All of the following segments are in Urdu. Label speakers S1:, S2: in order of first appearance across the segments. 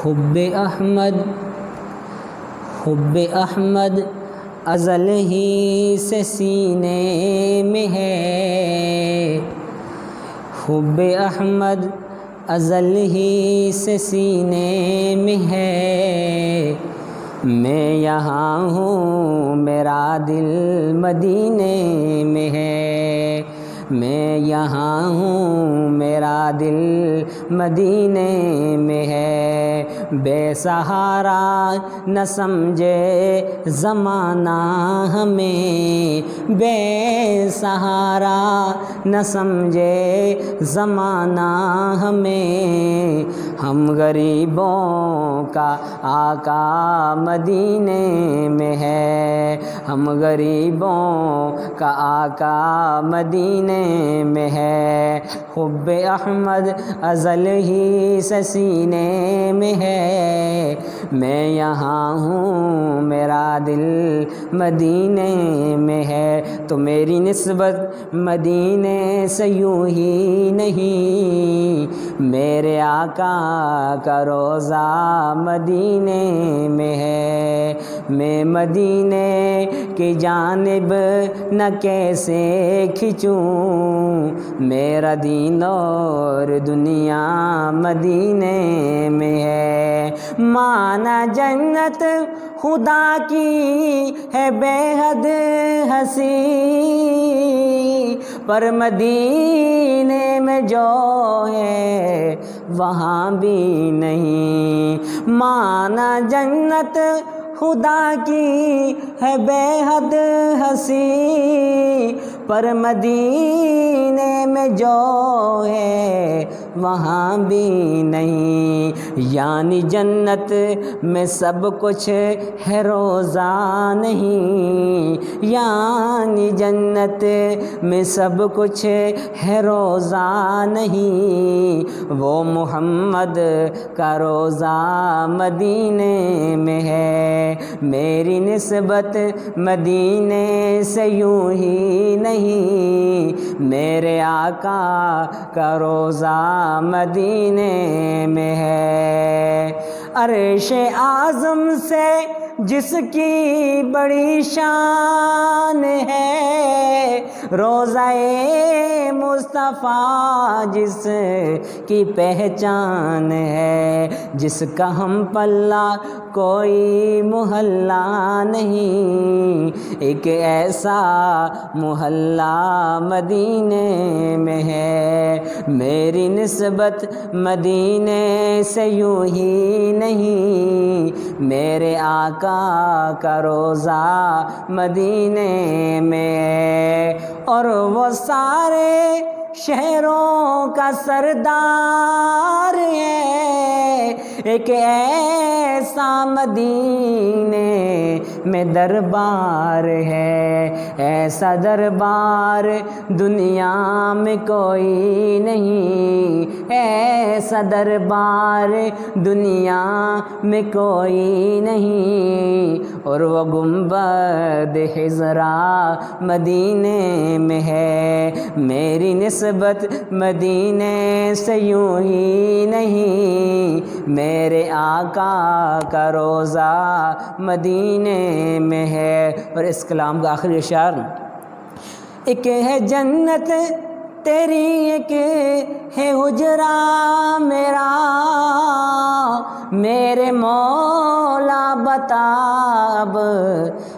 S1: حب احمد ازل ہی سے سینے میں ہے، حب احمد ازل ہی سے سینے میں ہے، میں یہاں ہوں میرا دل مدینے میں ہے، میں یہاں ہوں میرا دل مدینے میں ہے، بے سہارا نہ سمجھے زمانہ ہمیں، بے سہارا نہ سمجھے زمانہ ہمیں، ہم غریبوں کا آقا مدینے میں ہے، ہم غریبوں کا آقا مدینے میں ہے، حب احمد ازل ہی سے سینے میں ہے، میں یہاں ہوں میرا دل مدینے میں ہے، تو میری نسبت مدینے سے یوں ہی نہیں، میرے آقا کا روضہ مدینے میں ہے، میں مدینے کی جانب نہ کیسے کھنچوں، میرا دین اور دنیا مدینے میں ہے، مانا جنت خدا کی ہے بے حد ہنسی، پر مدینے میں جو ہے وہاں بھی نہیں، مانا جنت خدا کی ہے بے حد ہنسی، پر مدینے میں جو ہے وہاں بھی نہیں، یعنی جنت میں سب کچھ ہے روزہ نہیں، یعنی جنت میں سب کچھ ہے روزہ نہیں، وہ محمد کا روضہ مدینے میں ہے، میری نسبت مدینے سے یوں ہی نہیں، میرے آقا کا روضہ مدینے میں ہے، عرش اعظم سے جس کی بڑی شان ہے، روضہ مصطفیٰ جس کی پہچان ہے، جس کا ہم پلہ کوئی محلہ نہیں، ایک ایسا محلہ مدینے میں ہے، میری نسبت مدینے سے یوں ہی نہیں، میرے آقا کا روضہ مدینے میں ہے، اور وہ سارے شہروں کا سردار ہے، ایک ایسا مدینے میں دربار ہے، ایسا دربار دنیا میں کوئی نہیں، ایسا دربار دنیا میں کوئی نہیں، اور وہ گنبد خضرا مدینے میں ہے، میری نسبت مدینے سے یوں ہی نہیں، میرے آقا کا روضہ مدینے میں ہے۔ اور اس کلام کا آخری اشعار، ایک ہے جنت تیری ایک ہے حجرہ میرا، میرے مولا بتا اب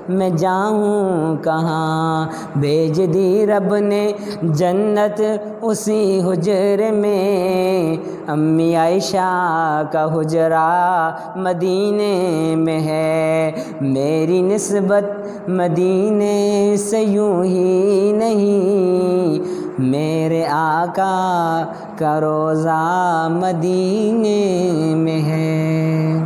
S1: میں جاؤں کہاں، بھیج دی رب نے جنت اسی حجرے میں، امی عائشہ کا حجرہ مدینے میں ہے، میری نسبت مدینے سے یوں ہی نہیں، میرے آقا کا روضہ مدینے میں ہے۔